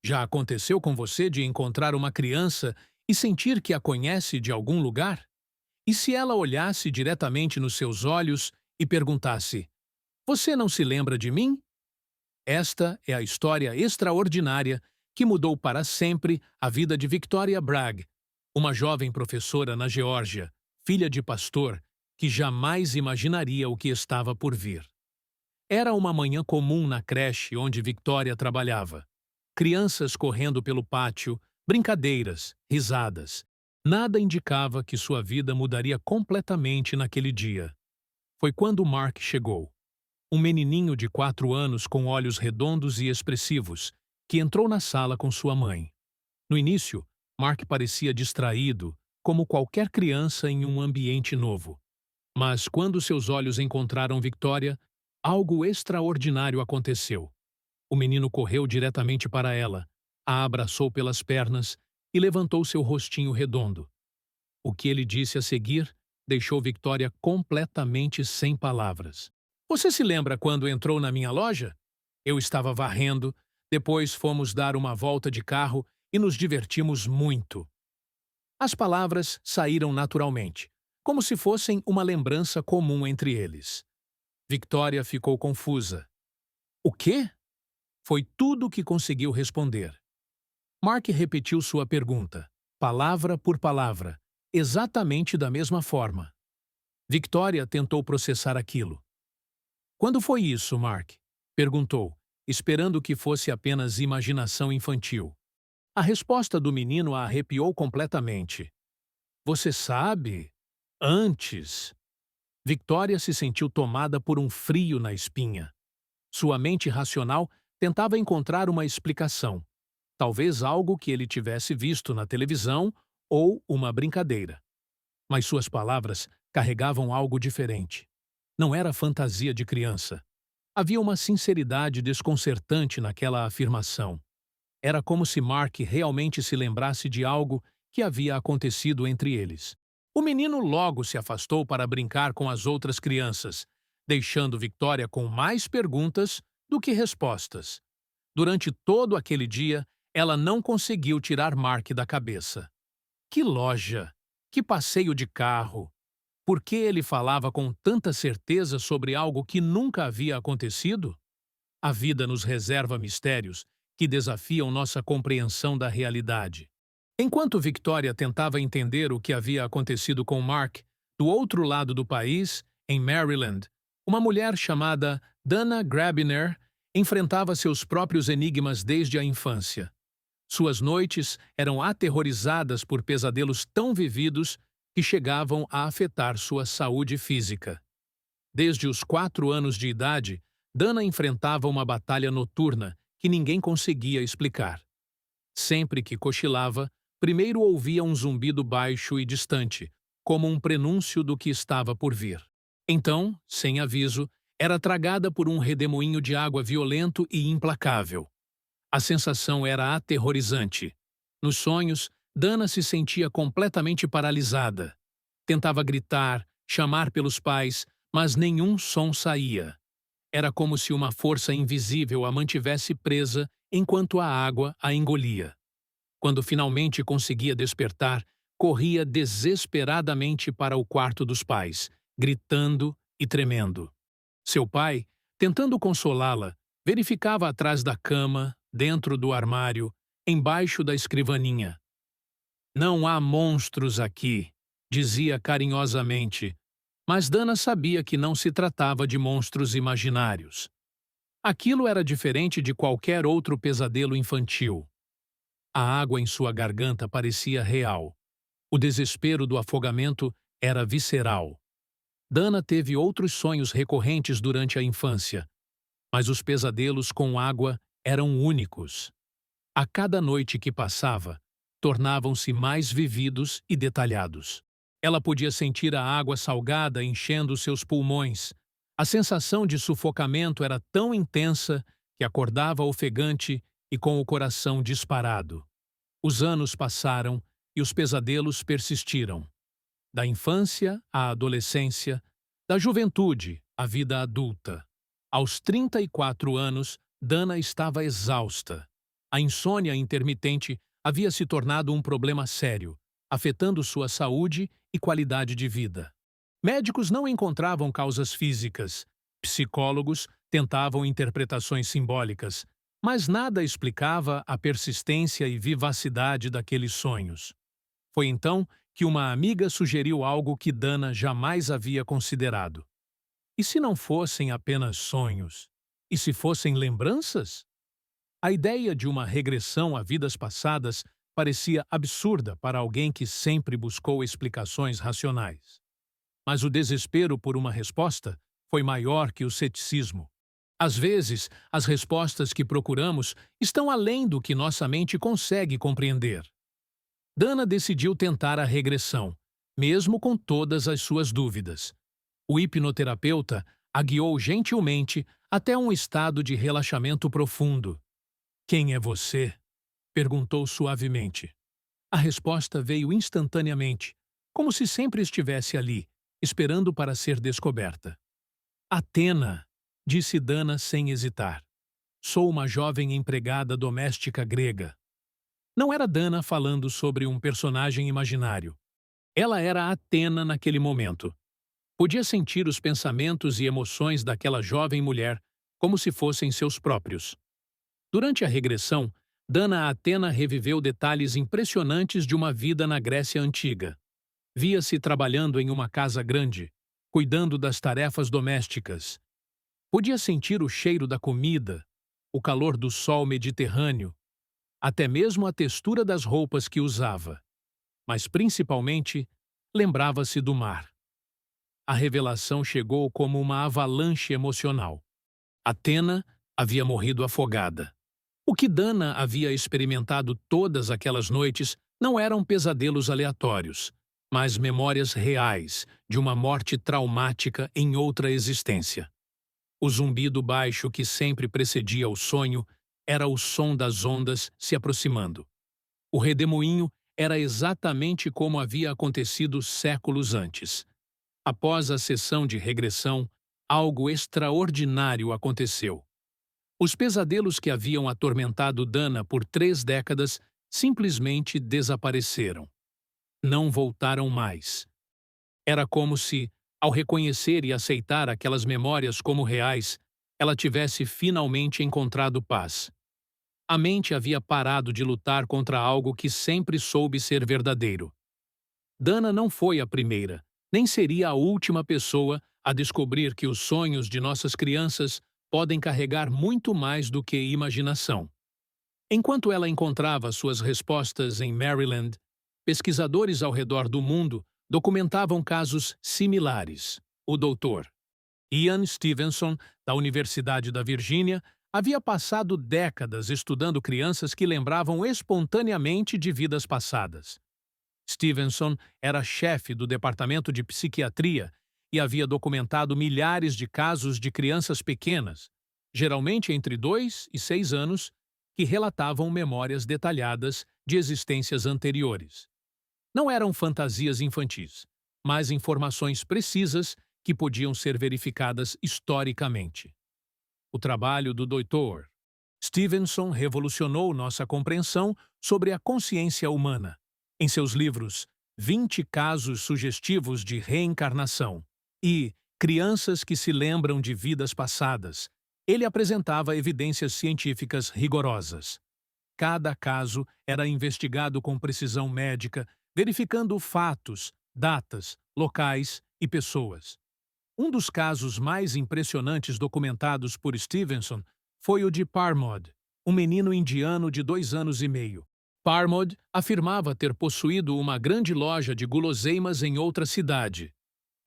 Já aconteceu com você de encontrar uma criança e sentir que a conhece de algum lugar? E se ela olhasse diretamente nos seus olhos e perguntasse: Você não se lembra de mim? Esta é a história extraordinária que mudou para sempre a vida de Victoria Bragg, uma jovem professora na Geórgia, filha de pastor, que jamais imaginaria o que estava por vir. Era uma manhã comum na creche onde Victoria trabalhava. Crianças correndo pelo pátio, brincadeiras, risadas. Nada indicava que sua vida mudaria completamente naquele dia. Foi quando Mark chegou. Um menininho de 4 anos com olhos redondos e expressivos, que entrou na sala com sua mãe. No início, Mark parecia distraído, como qualquer criança em um ambiente novo. Mas quando seus olhos encontraram Victoria, algo extraordinário aconteceu. O menino correu diretamente para ela, a abraçou pelas pernas e levantou seu rostinho redondo. O que ele disse a seguir deixou Victoria completamente sem palavras. Você se lembra quando entrou na minha loja? Eu estava varrendo, depois fomos dar uma volta de carro e nos divertimos muito. As palavras saíram naturalmente, como se fossem uma lembrança comum entre eles. Victoria ficou confusa. O quê? Foi tudo o que conseguiu responder. Mark repetiu sua pergunta, palavra por palavra, exatamente da mesma forma. Victoria tentou processar aquilo. Quando foi isso, Mark? Perguntou, esperando que fosse apenas imaginação infantil. A resposta do menino a arrepiou completamente. Você sabe? Antes. Victoria se sentiu tomada por um frio na espinha. Sua mente racional tentava encontrar uma explicação. Talvez algo que ele tivesse visto na televisão ou uma brincadeira. Mas suas palavras carregavam algo diferente. Não era fantasia de criança. Havia uma sinceridade desconcertante naquela afirmação. Era como se Mark realmente se lembrasse de algo que havia acontecido entre eles. O menino logo se afastou para brincar com as outras crianças, deixando Victoria com mais perguntas do que respostas. Durante todo aquele dia, ela não conseguiu tirar Mark da cabeça. Que loja! Que passeio de carro! Por que ele falava com tanta certeza sobre algo que nunca havia acontecido? A vida nos reserva mistérios que desafiam nossa compreensão da realidade. Enquanto Victoria tentava entender o que havia acontecido com Mark, do outro lado do país, em Maryland, uma mulher chamada Dana Grabiner enfrentava seus próprios enigmas desde a infância. Suas noites eram aterrorizadas por pesadelos tão vividos que chegavam a afetar sua saúde física. Desde os 4 anos de idade, Dana enfrentava uma batalha noturna que ninguém conseguia explicar. Sempre que cochilava, primeiro ouvia um zumbido baixo e distante, como um prenúncio do que estava por vir. Então, sem aviso, era tragada por um redemoinho de água violento e implacável. A sensação era aterrorizante. Nos sonhos, Dana se sentia completamente paralisada. Tentava gritar, chamar pelos pais, mas nenhum som saía. Era como se uma força invisível a mantivesse presa enquanto a água a engolia. Quando finalmente conseguia despertar, corria desesperadamente para o quarto dos pais, gritando e tremendo. Seu pai, tentando consolá-la, verificava atrás da cama, dentro do armário, embaixo da escrivaninha. Não há monstros aqui, dizia carinhosamente, mas Dana sabia que não se tratava de monstros imaginários. Aquilo era diferente de qualquer outro pesadelo infantil. A água em sua garganta parecia real. O desespero do afogamento era visceral. Dana teve outros sonhos recorrentes durante a infância, mas os pesadelos com água eram únicos. A cada noite que passava, tornavam-se mais vividos e detalhados. Ela podia sentir a água salgada enchendo seus pulmões. A sensação de sufocamento era tão intensa que acordava ofegante e com o coração disparado. Os anos passaram e os pesadelos persistiram. Da infância à adolescência, da juventude à vida adulta. Aos 34 anos, Dana estava exausta. A insônia intermitente havia se tornado um problema sério, afetando sua saúde e qualidade de vida. Médicos não encontravam causas físicas, psicólogos tentavam interpretações simbólicas, mas nada explicava a persistência e vivacidade daqueles sonhos. Foi então que uma amiga sugeriu algo que Dana jamais havia considerado. E se não fossem apenas sonhos? E se fossem lembranças? A ideia de uma regressão a vidas passadas parecia absurda para alguém que sempre buscou explicações racionais. Mas o desespero por uma resposta foi maior que o ceticismo. Às vezes, as respostas que procuramos estão além do que nossa mente consegue compreender. Dana decidiu tentar a regressão, mesmo com todas as suas dúvidas. O hipnoterapeuta a guiou gentilmente até um estado de relaxamento profundo. "Quem é você?" perguntou suavemente. A resposta veio instantaneamente, como se sempre estivesse ali, esperando para ser descoberta. "Atena", disse Dana sem hesitar. "Sou uma jovem empregada doméstica grega." Não era Dana falando sobre um personagem imaginário. Ela era Atena naquele momento. Podia sentir os pensamentos e emoções daquela jovem mulher como se fossem seus próprios. Durante a regressão, Dana Atena reviveu detalhes impressionantes de uma vida na Grécia Antiga. Via-se trabalhando em uma casa grande, cuidando das tarefas domésticas. Podia sentir o cheiro da comida, o calor do sol mediterrâneo, até mesmo a textura das roupas que usava. Mas, principalmente, lembrava-se do mar. A revelação chegou como uma avalanche emocional. Atena havia morrido afogada. O que Dana havia experimentado todas aquelas noites não eram pesadelos aleatórios, mas memórias reais de uma morte traumática em outra existência. O zumbido baixo que sempre precedia o sonho era o som das ondas se aproximando. O redemoinho era exatamente como havia acontecido séculos antes. Após a sessão de regressão, algo extraordinário aconteceu. Os pesadelos que haviam atormentado Dana por 3 décadas simplesmente desapareceram. Não voltaram mais. Era como se, ao reconhecer e aceitar aquelas memórias como reais, ela tivesse finalmente encontrado paz. A mente havia parado de lutar contra algo que sempre soube ser verdadeiro. Dana não foi a primeira, nem seria a última pessoa a descobrir que os sonhos de nossas crianças podem carregar muito mais do que imaginação. Enquanto ela encontrava suas respostas em Maryland, pesquisadores ao redor do mundo documentavam casos similares. O Dr. Ian Stevenson, da Universidade da Virgínia, havia passado décadas estudando crianças que lembravam espontaneamente de vidas passadas. Stevenson era chefe do Departamento de Psiquiatria e havia documentado milhares de casos de crianças pequenas, geralmente entre 2 e 6 anos, que relatavam memórias detalhadas de existências anteriores. Não eram fantasias infantis, mas informações precisas que podiam ser verificadas historicamente. O trabalho do Dr. Stevenson revolucionou nossa compreensão sobre a consciência humana. Em seus livros 20 Casos Sugestivos de Reencarnação e Crianças que se Lembram de Vidas Passadas, ele apresentava evidências científicas rigorosas. Cada caso era investigado com precisão médica, verificando fatos, datas, locais e pessoas. Um dos casos mais impressionantes documentados por Stevenson foi o de Parmod, um menino indiano de 2 anos e meio. Parmod afirmava ter possuído uma grande loja de guloseimas em outra cidade.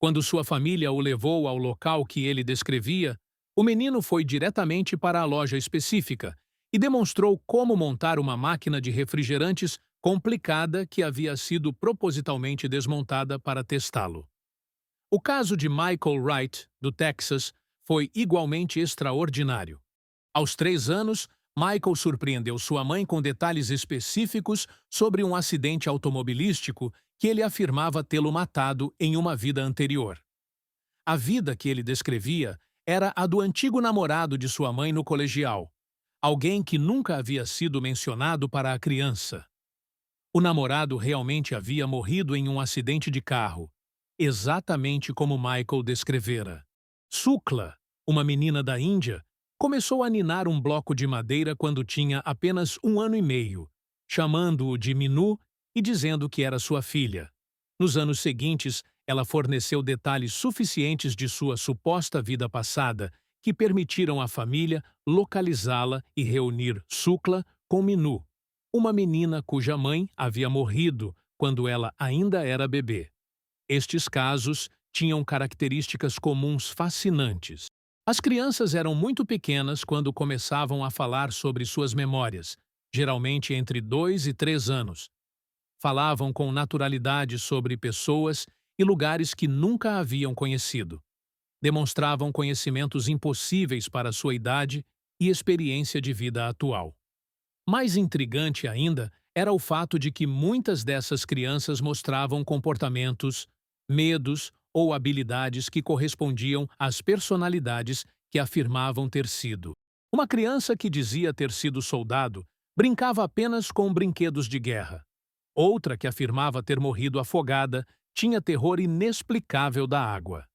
Quando sua família o levou ao local que ele descrevia, o menino foi diretamente para a loja específica e demonstrou como montar uma máquina de refrigerantes complicada que havia sido propositalmente desmontada para testá-lo. O caso de Michael Wright, do Texas, foi igualmente extraordinário. Aos 3 anos, Michael surpreendeu sua mãe com detalhes específicos sobre um acidente automobilístico que ele afirmava tê-lo matado em uma vida anterior. A vida que ele descrevia era a do antigo namorado de sua mãe no colegial. alguém que nunca havia sido mencionado para a criança. O namorado realmente havia morrido em um acidente de carro, exatamente como Michael descrevera. Sukla, uma menina da Índia, começou a ninar um bloco de madeira quando tinha apenas 1 ano e meio, chamando-o de Minu e dizendo que era sua filha. Nos anos seguintes, ela forneceu detalhes suficientes de sua suposta vida passada que permitiram à família localizá-la e reunir Sukla com Minu, uma menina cuja mãe havia morrido quando ela ainda era bebê. Estes casos tinham características comuns fascinantes. As crianças eram muito pequenas quando começavam a falar sobre suas memórias, geralmente entre 2 e 3 anos. Falavam com naturalidade sobre pessoas e lugares que nunca haviam conhecido. Demonstravam conhecimentos impossíveis para sua idade e experiência de vida atual. Mais intrigante ainda era o fato de que muitas dessas crianças mostravam comportamentos, medos ou habilidades que correspondiam às personalidades que afirmavam ter sido. Uma criança que dizia ter sido soldado brincava apenas com brinquedos de guerra. Outra que afirmava ter morrido afogada tinha terror inexplicável da água.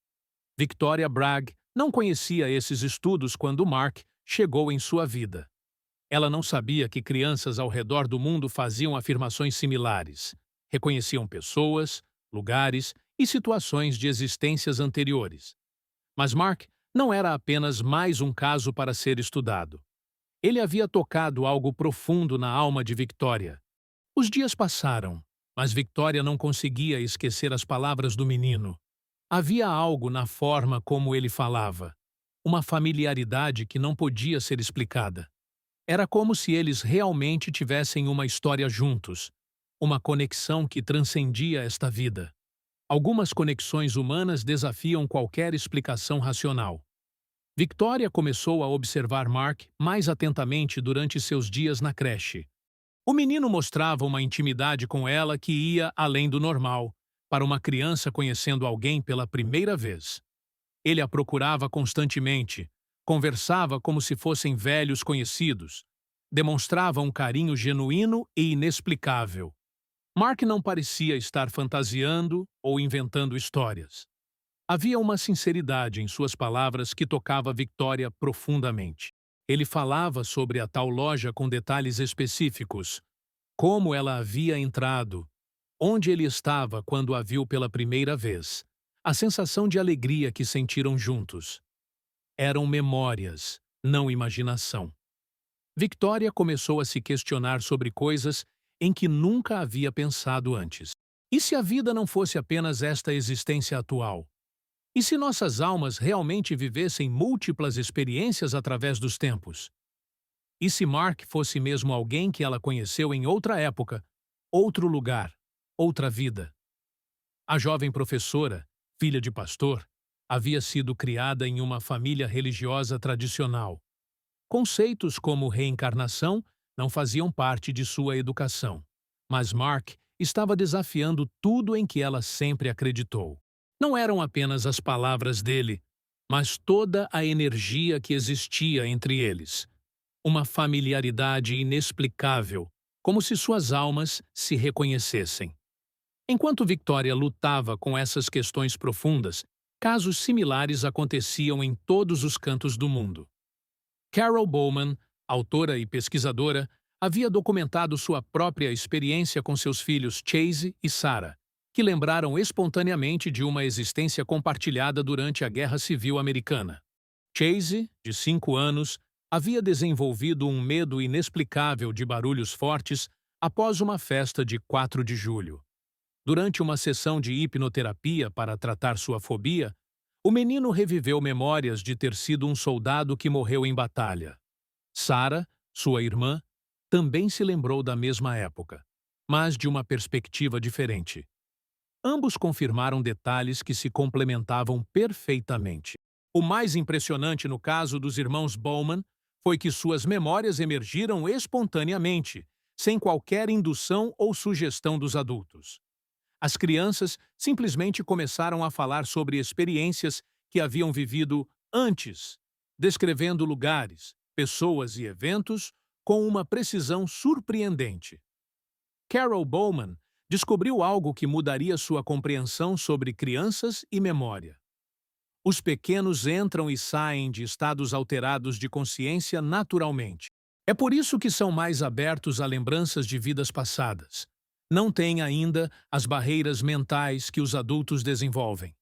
Victoria Bragg não conhecia esses estudos quando Mark chegou em sua vida. Ela não sabia que crianças ao redor do mundo faziam afirmações similares. Reconheciam pessoas, lugares e situações de existências anteriores. Mas Mark não era apenas mais um caso para ser estudado. Ele havia tocado algo profundo na alma de Victoria. Os dias passaram, mas Victoria não conseguia esquecer as palavras do menino. Havia algo na forma como ele falava, uma familiaridade que não podia ser explicada. Era como se eles realmente tivessem uma história juntos, uma conexão que transcendia esta vida. Algumas conexões humanas desafiam qualquer explicação racional. Victoria começou a observar Mark mais atentamente durante seus dias na creche. O menino mostrava uma intimidade com ela que ia além do normal, para uma criança conhecendo alguém pela primeira vez. Ele a procurava constantemente, conversava como se fossem velhos conhecidos, demonstrava um carinho genuíno e inexplicável. Mark não parecia estar fantasiando ou inventando histórias. Havia uma sinceridade em suas palavras que tocava Victoria profundamente. Ele falava sobre a tal loja com detalhes específicos, como ela havia entrado, onde ele estava quando a viu pela primeira vez, a sensação de alegria que sentiram juntos. Eram memórias, não imaginação. Victoria começou a se questionar sobre coisas em que nunca havia pensado antes. E se a vida não fosse apenas esta existência atual? E se nossas almas realmente vivessem múltiplas experiências através dos tempos? E se Mark fosse mesmo alguém que ela conheceu em outra época, outro lugar, outra vida? A jovem professora, filha de pastor, havia sido criada em uma família religiosa tradicional. Conceitos como reencarnação não faziam parte de sua educação, mas Mark estava desafiando tudo em que ela sempre acreditou. Não eram apenas as palavras dele, mas toda a energia que existia entre eles. Uma familiaridade inexplicável, como se suas almas se reconhecessem. Enquanto Victoria lutava com essas questões profundas, casos similares aconteciam em todos os cantos do mundo. Carol Bowman, autora e pesquisadora, havia documentado sua própria experiência com seus filhos Chase e Sarah, que lembraram espontaneamente de uma existência compartilhada durante a Guerra Civil Americana. Chase, de 5 anos, havia desenvolvido um medo inexplicável de barulhos fortes após uma festa de 4 de julho. Durante uma sessão de hipnoterapia para tratar sua fobia, o menino reviveu memórias de ter sido um soldado que morreu em batalha. Sarah, sua irmã, também se lembrou da mesma época, mas de uma perspectiva diferente. Ambos confirmaram detalhes que se complementavam perfeitamente. O mais impressionante no caso dos irmãos Bowman foi que suas memórias emergiram espontaneamente, sem qualquer indução ou sugestão dos adultos. As crianças simplesmente começaram a falar sobre experiências que haviam vivido antes, descrevendo lugares, pessoas e eventos com uma precisão surpreendente. Carol Bowman descobriu algo que mudaria sua compreensão sobre crianças e memória. Os pequenos entram e saem de estados alterados de consciência naturalmente. É por isso que são mais abertos a lembranças de vidas passadas. Não têm ainda as barreiras mentais que os adultos desenvolvem.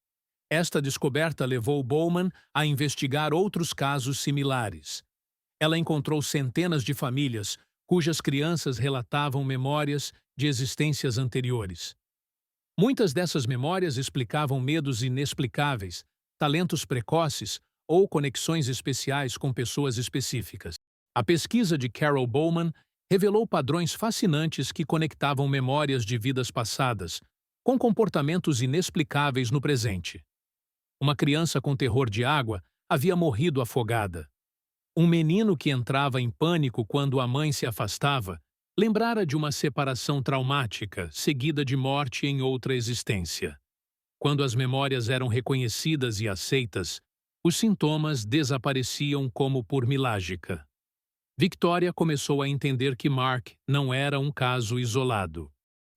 Esta descoberta levou Bowman a investigar outros casos similares. Ela encontrou centenas de famílias cujas crianças relatavam memórias de existências anteriores. Muitas dessas memórias explicavam medos inexplicáveis, talentos precoces ou conexões especiais com pessoas específicas. A pesquisa de Carol Bowman revelou padrões fascinantes que conectavam memórias de vidas passadas com comportamentos inexplicáveis no presente. Uma criança com terror de água havia morrido afogada. Um menino que entrava em pânico quando a mãe se afastava lembrara de uma separação traumática seguida de morte em outra existência. Quando as memórias eram reconhecidas e aceitas, os sintomas desapareciam como por milágica. Victoria começou a entender que Mark não era um caso isolado.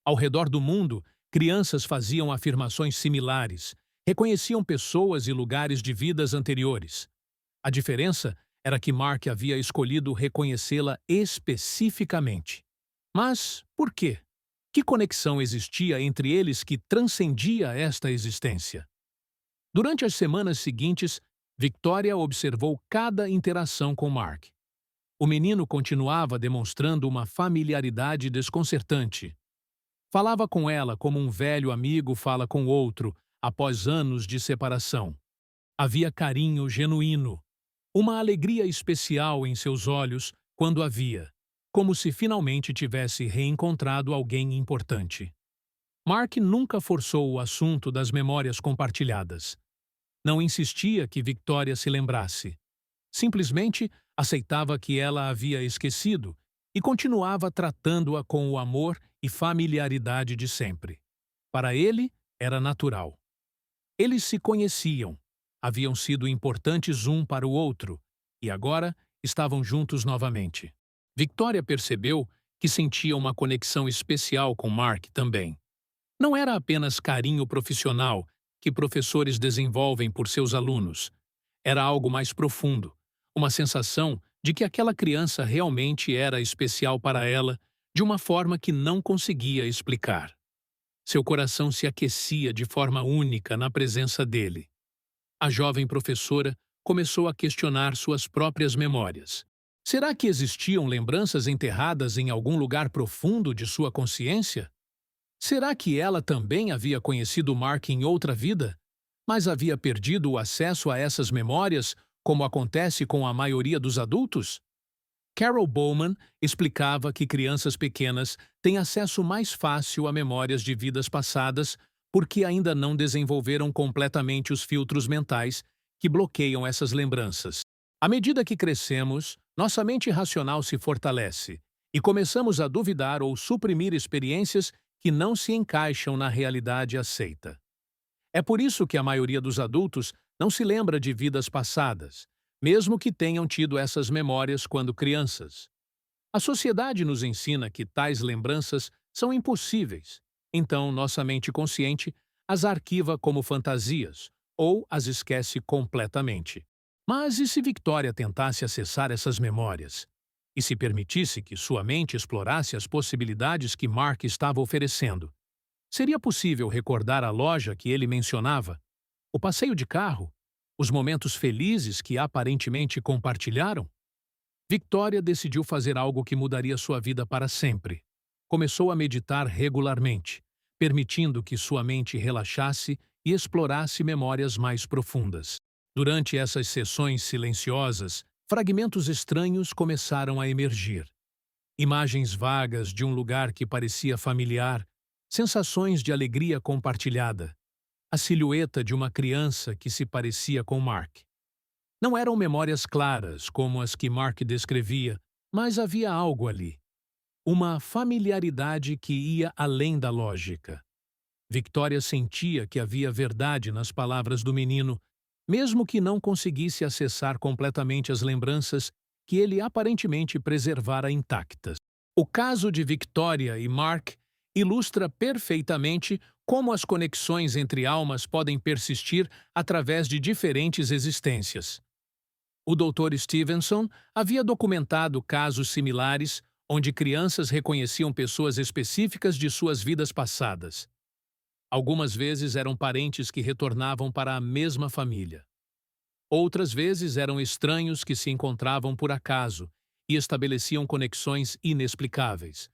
Ao redor do mundo, crianças faziam afirmações similares, reconheciam pessoas e lugares de vidas anteriores. A diferença era que Mark havia escolhido reconhecê-la especificamente. Mas por quê? Que conexão existia entre eles que transcendia esta existência? Durante as semanas seguintes, Victoria observou cada interação com Mark. O menino continuava demonstrando uma familiaridade desconcertante. Falava com ela como um velho amigo fala com outro, após anos de separação. Havia carinho genuíno, uma alegria especial em seus olhos quando a via, como se finalmente tivesse reencontrado alguém importante. Mark nunca forçou o assunto das memórias compartilhadas. Não insistia que Victoria se lembrasse. Simplesmente aceitava que ela havia esquecido e continuava tratando-a com o amor e familiaridade de sempre. Para ele, era natural. Eles se conheciam, haviam sido importantes um para o outro e agora estavam juntos novamente. Victoria percebeu que sentia uma conexão especial com Mark também. Não era apenas carinho profissional que professores desenvolvem por seus alunos. Era algo mais profundo, uma sensação de que aquela criança realmente era especial para ela de uma forma que não conseguia explicar. Seu coração se aquecia de forma única na presença dele. A jovem professora começou a questionar suas próprias memórias. Será que existiam lembranças enterradas em algum lugar profundo de sua consciência? Será que ela também havia conhecido Mark em outra vida, mas havia perdido o acesso a essas memórias, como acontece com a maioria dos adultos? Carol Bowman explicava que crianças pequenas têm acesso mais fácil a memórias de vidas passadas porque ainda não desenvolveram completamente os filtros mentais que bloqueiam essas lembranças. À medida que crescemos, nossa mente racional se fortalece e começamos a duvidar ou suprimir experiências que não se encaixam na realidade aceita. É por isso que a maioria dos adultos não se lembra de vidas passadas, mesmo que tenham tido essas memórias quando crianças. A sociedade nos ensina que tais lembranças são impossíveis, então nossa mente consciente as arquiva como fantasias ou as esquece completamente. Mas e se Victoria tentasse acessar essas memórias? E se permitisse que sua mente explorasse as possibilidades que Mark estava oferecendo? Seria possível recordar a loja que ele mencionava? O passeio de carro? Os momentos felizes que aparentemente compartilharam? Victoria decidiu fazer algo que mudaria sua vida para sempre. Começou a meditar regularmente, permitindo que sua mente relaxasse e explorasse memórias mais profundas. Durante essas sessões silenciosas, fragmentos estranhos começaram a emergir. Imagens vagas de um lugar que parecia familiar, sensações de alegria compartilhada, a silhueta de uma criança que se parecia com Mark. Não eram memórias claras como as que Mark descrevia, mas havia algo ali. Uma familiaridade que ia além da lógica. Victoria sentia que havia verdade nas palavras do menino, mesmo que não conseguisse acessar completamente as lembranças que ele aparentemente preservara intactas. O caso de Victoria e Mark ilustra perfeitamente como as conexões entre almas podem persistir através de diferentes existências. O Dr. Stevenson havia documentado casos similares onde crianças reconheciam pessoas específicas de suas vidas passadas. Algumas vezes eram parentes que retornavam para a mesma família. Outras vezes eram estranhos que se encontravam por acaso e estabeleciam conexões inexplicáveis.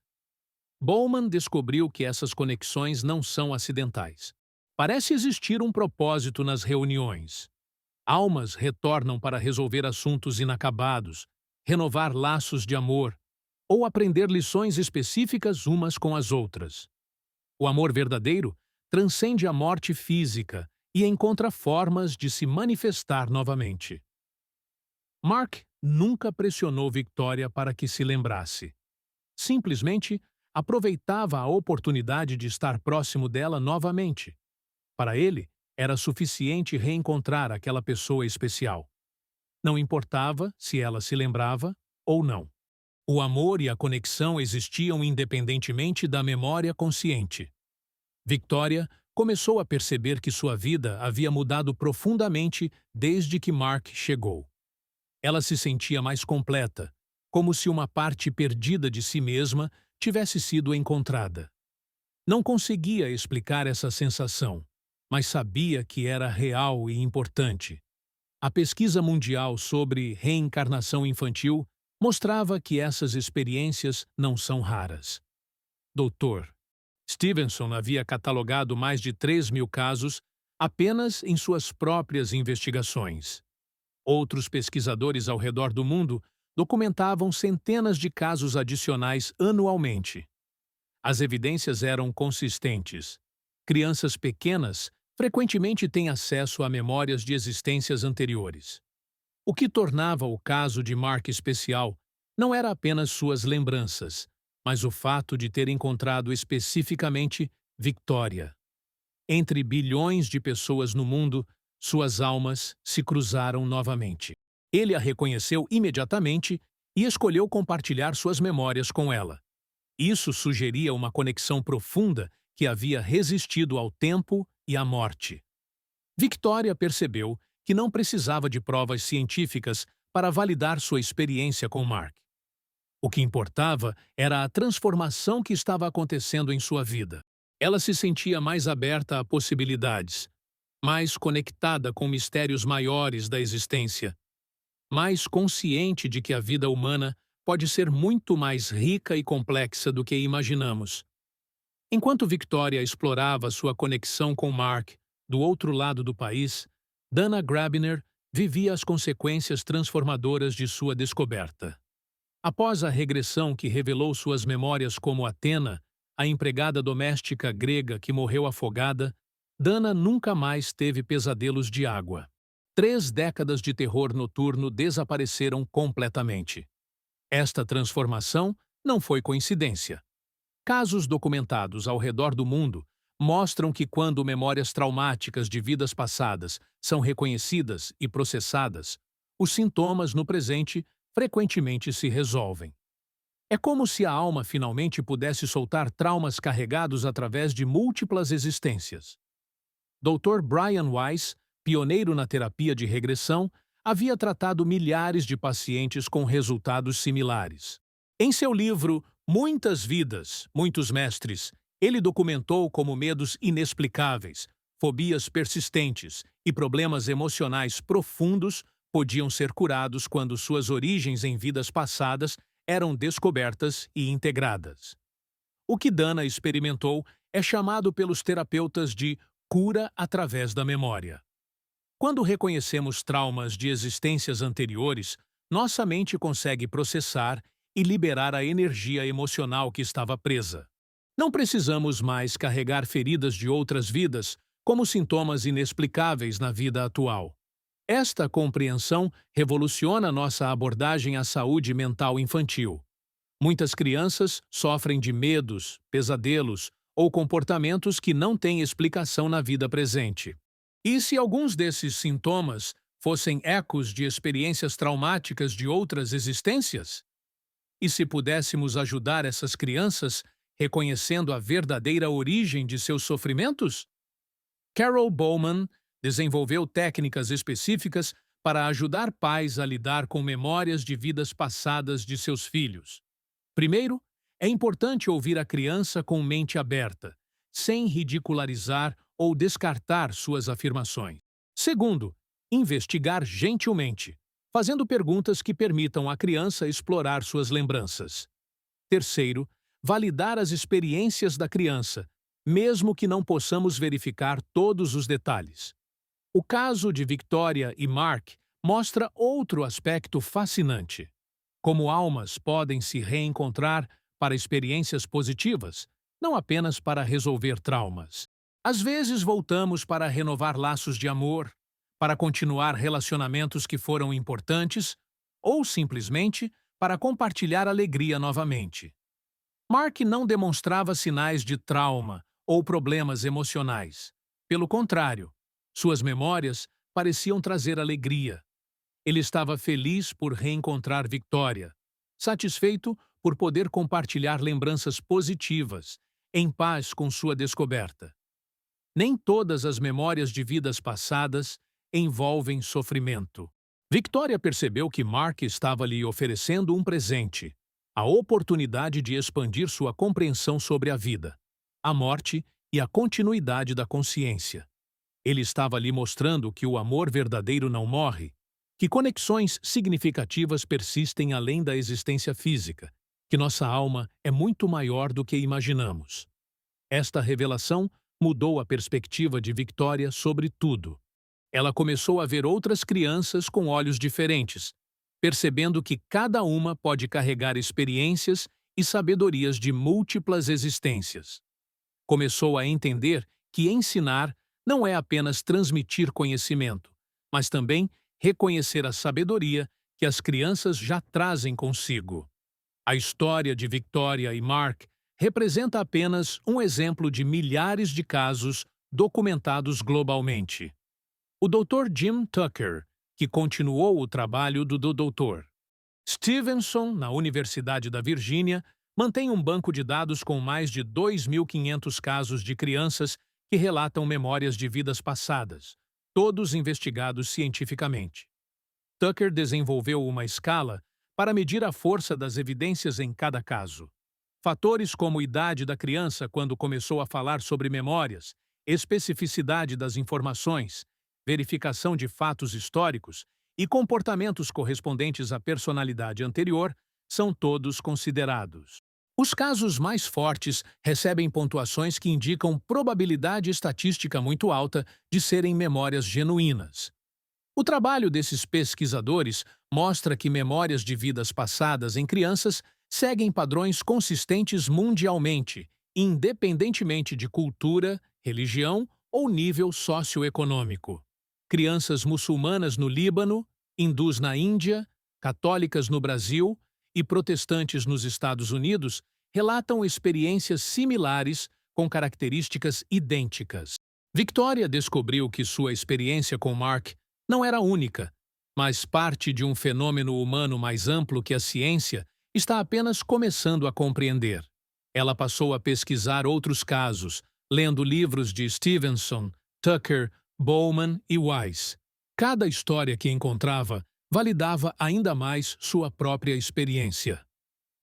Bowman descobriu que essas conexões não são acidentais. Parece existir um propósito nas reuniões. Almas retornam para resolver assuntos inacabados, renovar laços de amor ou aprender lições específicas umas com as outras. O amor verdadeiro transcende a morte física e encontra formas de se manifestar novamente. Mark nunca pressionou Victoria para que se lembrasse. Simplesmente aproveitava a oportunidade de estar próximo dela novamente. Para ele, era suficiente reencontrar aquela pessoa especial. Não importava se ela se lembrava ou não. O amor e a conexão existiam independentemente da memória consciente. Victoria começou a perceber que sua vida havia mudado profundamente desde que Mark chegou. Ela se sentia mais completa, como se uma parte perdida de si mesma tivesse sido encontrada. Não conseguia explicar essa sensação, mas sabia que era real e importante. A pesquisa mundial sobre reencarnação infantil mostrava que essas experiências não são raras. Dr. Stevenson havia catalogado mais de 3.000 casos apenas em suas próprias investigações. Outros pesquisadores ao redor do mundo documentavam centenas de casos adicionais anualmente. As evidências eram consistentes. Crianças pequenas frequentemente têm acesso a memórias de existências anteriores. O que tornava o caso de Mark especial não era apenas suas lembranças, mas o fato de ter encontrado especificamente Victoria. Entre bilhões de pessoas no mundo, suas almas se cruzaram novamente. Ele a reconheceu imediatamente e escolheu compartilhar suas memórias com ela. Isso sugeria uma conexão profunda que havia resistido ao tempo e à morte. Victoria percebeu que não precisava de provas científicas para validar sua experiência com Mark. O que importava era a transformação que estava acontecendo em sua vida. Ela se sentia mais aberta a possibilidades, mais conectada com mistérios maiores da existência, mais consciente de que a vida humana pode ser muito mais rica e complexa do que imaginamos. Enquanto Victoria explorava sua conexão com Mark do outro lado do país, Dana Grabiner vivia as consequências transformadoras de sua descoberta. Após a regressão que revelou suas memórias como Athena, a empregada doméstica grega que morreu afogada, Dana nunca mais teve pesadelos de água. 3 décadas de terror noturno desapareceram completamente. Esta transformação não foi coincidência. Casos documentados ao redor do mundo mostram que quando memórias traumáticas de vidas passadas são reconhecidas e processadas, os sintomas no presente frequentemente se resolvem. É como se a alma finalmente pudesse soltar traumas carregados através de múltiplas existências. Dr. Brian Weiss, pioneiro na terapia de regressão, havia tratado milhares de pacientes com resultados similares. Em seu livro Muitas Vidas, Muitos Mestres, ele documentou como medos inexplicáveis, fobias persistentes e problemas emocionais profundos podiam ser curados quando suas origens em vidas passadas eram descobertas e integradas. O que Dana experimentou é chamado pelos terapeutas de cura através da memória. Quando reconhecemos traumas de existências anteriores, nossa mente consegue processar e liberar a energia emocional que estava presa. Não precisamos mais carregar feridas de outras vidas como sintomas inexplicáveis na vida atual. Esta compreensão revoluciona nossa abordagem à saúde mental infantil. Muitas crianças sofrem de medos, pesadelos ou comportamentos que não têm explicação na vida presente. E se alguns desses sintomas fossem ecos de experiências traumáticas de outras existências? E se pudéssemos ajudar essas crianças reconhecendo a verdadeira origem de seus sofrimentos? Carol Bowman desenvolveu técnicas específicas para ajudar pais a lidar com memórias de vidas passadas de seus filhos. Primeiro, é importante ouvir a criança com mente aberta, sem ridicularizar ou descartar suas afirmações. Segundo, investigar gentilmente, fazendo perguntas que permitam à criança explorar suas lembranças. Terceiro, validar as experiências da criança, mesmo que não possamos verificar todos os detalhes. O caso de Victoria e Mark mostra outro aspecto fascinante: como almas podem se reencontrar para experiências positivas, não apenas para resolver traumas. Às vezes voltamos para renovar laços de amor, para continuar relacionamentos que foram importantes, ou simplesmente para compartilhar alegria novamente. Mark não demonstrava sinais de trauma ou problemas emocionais. Pelo contrário, suas memórias pareciam trazer alegria. Ele estava feliz por reencontrar Victoria, satisfeito por poder compartilhar lembranças positivas, em paz com sua descoberta. Nem todas as memórias de vidas passadas envolvem sofrimento. Victoria percebeu que Mark estava lhe oferecendo um presente, a oportunidade de expandir sua compreensão sobre a vida, a morte e a continuidade da consciência. Ele estava lhe mostrando que o amor verdadeiro não morre, que conexões significativas persistem além da existência física, que nossa alma é muito maior do que imaginamos. Esta revelação mudou a perspectiva de Victoria sobre tudo. Ela começou a ver outras crianças com olhos diferentes, percebendo que cada uma pode carregar experiências e sabedorias de múltiplas existências. Começou a entender que ensinar não é apenas transmitir conhecimento, mas também reconhecer a sabedoria que as crianças já trazem consigo. A história de Victoria e Mark representa apenas um exemplo de milhares de casos documentados globalmente. O Dr. Jim Tucker, que continuou o trabalho do Dr. Stevenson, na Universidade da Virgínia, mantém um banco de dados com mais de 2.500 casos de crianças que relatam memórias de vidas passadas, todos investigados cientificamente. Tucker desenvolveu uma escala para medir a força das evidências em cada caso. Fatores como idade da criança quando começou a falar sobre memórias, especificidade das informações, verificação de fatos históricos e comportamentos correspondentes à personalidade anterior são todos considerados. Os casos mais fortes recebem pontuações que indicam probabilidade estatística muito alta de serem memórias genuínas. O trabalho desses pesquisadores mostra que memórias de vidas passadas em crianças seguem padrões consistentes mundialmente, independentemente de cultura, religião ou nível socioeconômico. Crianças muçulmanas no Líbano, hindus na Índia, católicas no Brasil e protestantes nos Estados Unidos relatam experiências similares com características idênticas. Victoria descobriu que sua experiência com Mark não era única, mas parte de um fenômeno humano mais amplo que a ciência está apenas começando a compreender. Ela passou a pesquisar outros casos, lendo livros de Stevenson, Tucker, Bowman e Weiss. Cada história que encontrava validava ainda mais sua própria experiência.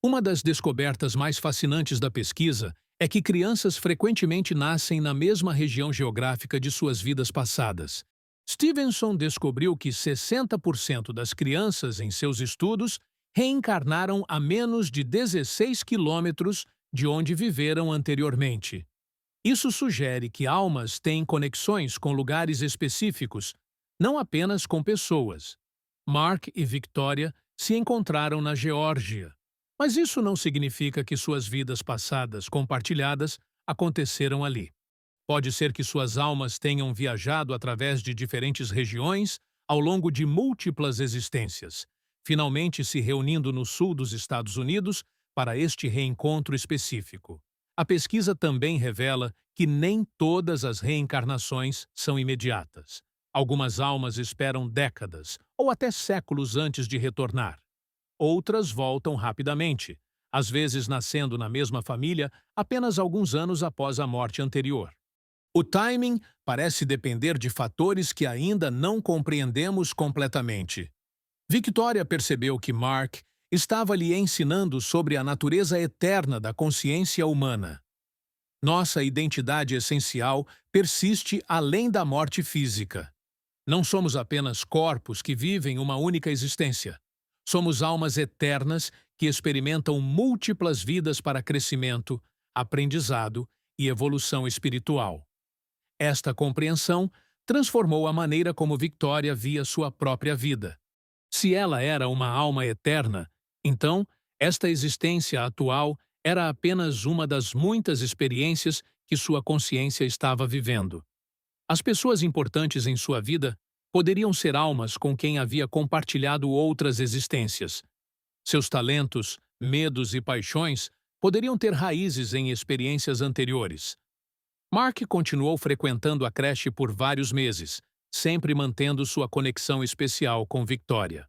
Uma das descobertas mais fascinantes da pesquisa é que crianças frequentemente nascem na mesma região geográfica de suas vidas passadas. Stevenson descobriu que 60% das crianças em seus estudos reencarnaram a menos de 16 quilômetros de onde viveram anteriormente. Isso sugere que almas têm conexões com lugares específicos, não apenas com pessoas. Mark e Victoria se encontraram na Geórgia, mas isso não significa que suas vidas passadas compartilhadas aconteceram ali. Pode ser que suas almas tenham viajado através de diferentes regiões ao longo de múltiplas existências, finalmente se reunindo no sul dos Estados Unidos para este reencontro específico. A pesquisa também revela que nem todas as reencarnações são imediatas. Algumas almas esperam décadas ou até séculos antes de retornar. Outras voltam rapidamente, às vezes nascendo na mesma família apenas alguns anos após a morte anterior. O timing parece depender de fatores que ainda não compreendemos completamente. Victoria percebeu que Mark estava lhe ensinando sobre a natureza eterna da consciência humana. Nossa identidade essencial persiste além da morte física. Não somos apenas corpos que vivem uma única existência. Somos almas eternas que experimentam múltiplas vidas para crescimento, aprendizado e evolução espiritual. Esta compreensão transformou a maneira como Victoria via sua própria vida. Se ela era uma alma eterna, então esta existência atual era apenas uma das muitas experiências que sua consciência estava vivendo. As pessoas importantes em sua vida poderiam ser almas com quem havia compartilhado outras existências. Seus talentos, medos e paixões poderiam ter raízes em experiências anteriores. Mark continuou frequentando a creche por vários meses, sempre mantendo sua conexão especial com Victoria.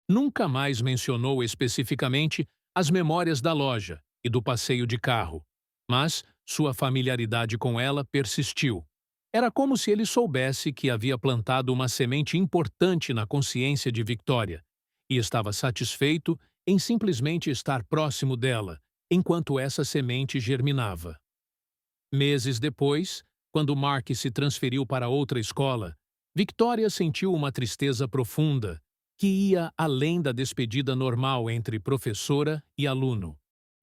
Nunca mais mencionou especificamente as memórias da loja e do passeio de carro, mas sua familiaridade com ela persistiu. Era como se ele soubesse que havia plantado uma semente importante na consciência de Victoria e estava satisfeito em simplesmente estar próximo dela, enquanto essa semente germinava. Meses depois, quando Mark se transferiu para outra escola, Victoria sentiu uma tristeza profunda que ia além da despedida normal entre professora e aluno.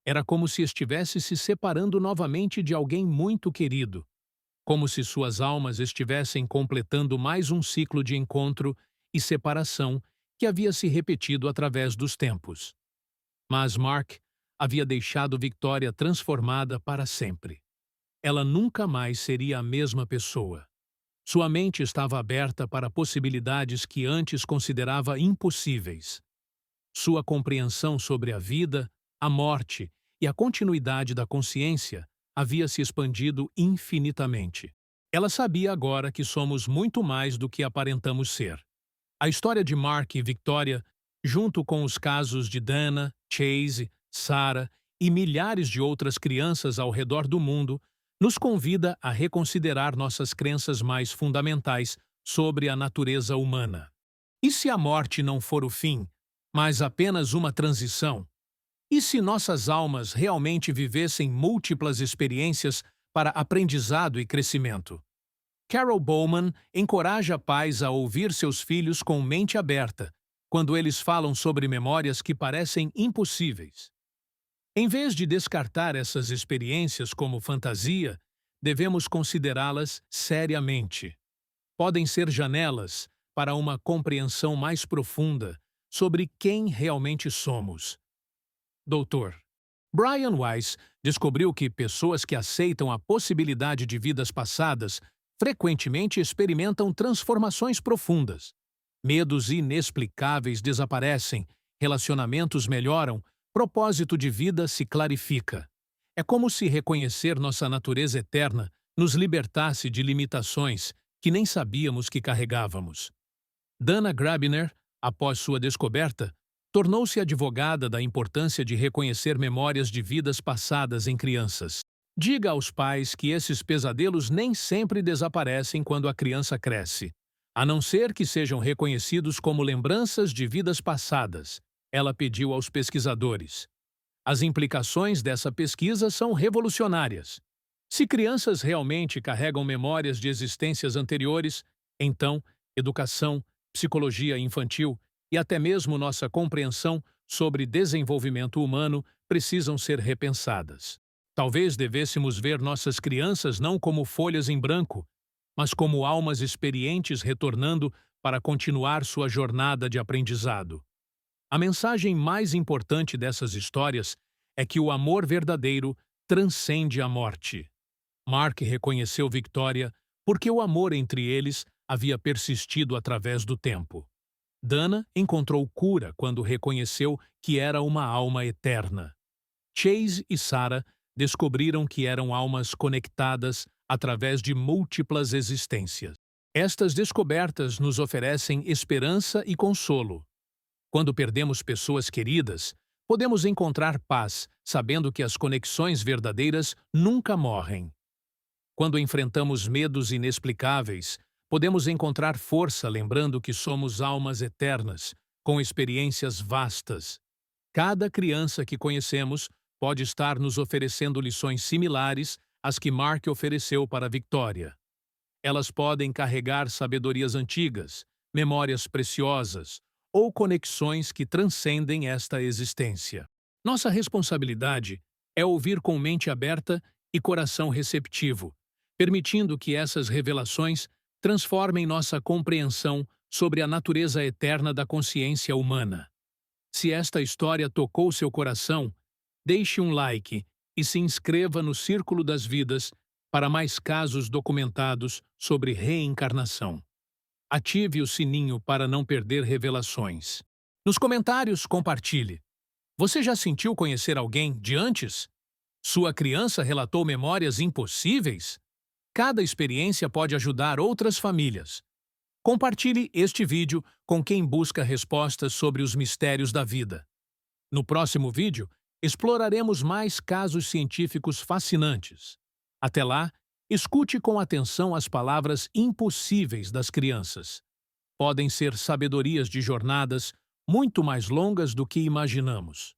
Era como se estivesse se separando novamente de alguém muito querido, como se suas almas estivessem completando mais um ciclo de encontro e separação que havia se repetido através dos tempos. Mas Mark havia deixado Victoria transformada para sempre. Ela nunca mais seria a mesma pessoa. Sua mente estava aberta para possibilidades que antes considerava impossíveis. Sua compreensão sobre a vida, a morte e a continuidade da consciência havia se expandido infinitamente. Ela sabia agora que somos muito mais do que aparentamos ser. A história de Mark e Victoria, junto com os casos de Dana, Chase, Sarah e milhares de outras crianças ao redor do mundo, nos convida a reconsiderar nossas crenças mais fundamentais sobre a natureza humana. E se a morte não for o fim, mas apenas uma transição? E se nossas almas realmente vivessem múltiplas experiências para aprendizado e crescimento? Carol Bowman encoraja pais a ouvir seus filhos com mente aberta, quando eles falam sobre memórias que parecem impossíveis. Em vez de descartar essas experiências como fantasia, devemos considerá-las seriamente. Podem ser janelas para uma compreensão mais profunda sobre quem realmente somos. Doutor Brian Weiss descobriu que pessoas que aceitam a possibilidade de vidas passadas frequentemente experimentam transformações profundas. Medos inexplicáveis desaparecem, relacionamentos melhoram, propósito de vida se clarifica. É como se reconhecer nossa natureza eterna nos libertasse de limitações que nem sabíamos que carregávamos. Dana Grabiner, após sua descoberta, tornou-se advogada da importância de reconhecer memórias de vidas passadas em crianças. Diga aos pais que esses pesadelos nem sempre desaparecem quando a criança cresce, a não ser que sejam reconhecidos como lembranças de vidas passadas, ela pediu aos pesquisadores. As implicações dessa pesquisa são revolucionárias. Se crianças realmente carregam memórias de existências anteriores, então educação, psicologia infantil e até mesmo nossa compreensão sobre desenvolvimento humano precisam ser repensadas. Talvez devêssemos ver nossas crianças não como folhas em branco, mas como almas experientes retornando para continuar sua jornada de aprendizado. A mensagem mais importante dessas histórias é que o amor verdadeiro transcende a morte. Mark reconheceu Victoria porque o amor entre eles havia persistido através do tempo. Dana encontrou cura quando reconheceu que era uma alma eterna. Chase e Sarah descobriram que eram almas conectadas através de múltiplas existências. Estas descobertas nos oferecem esperança e consolo. Quando perdemos pessoas queridas, podemos encontrar paz, sabendo que as conexões verdadeiras nunca morrem. Quando enfrentamos medos inexplicáveis, podemos encontrar força lembrando que somos almas eternas, com experiências vastas. Cada criança que conhecemos pode estar nos oferecendo lições similares às que Mark ofereceu para Victoria. Elas podem carregar sabedorias antigas, memórias preciosas ou conexões que transcendem esta existência. Nossa responsabilidade é ouvir com mente aberta e coração receptivo, permitindo que essas revelações transformem nossa compreensão sobre a natureza eterna da consciência humana. Se esta história tocou seu coração, deixe um like e se inscreva no Círculo das Vidas para mais casos documentados sobre reencarnação. Ative o sininho para não perder revelações. Nos comentários, compartilhe. Você já sentiu conhecer alguém de antes? Sua criança relatou memórias impossíveis? Cada experiência pode ajudar outras famílias. Compartilhe este vídeo com quem busca respostas sobre os mistérios da vida. No próximo vídeo, exploraremos mais casos científicos fascinantes. Até lá, escute com atenção as palavras impossíveis das crianças. Podem ser sabedorias de jornadas muito mais longas do que imaginamos.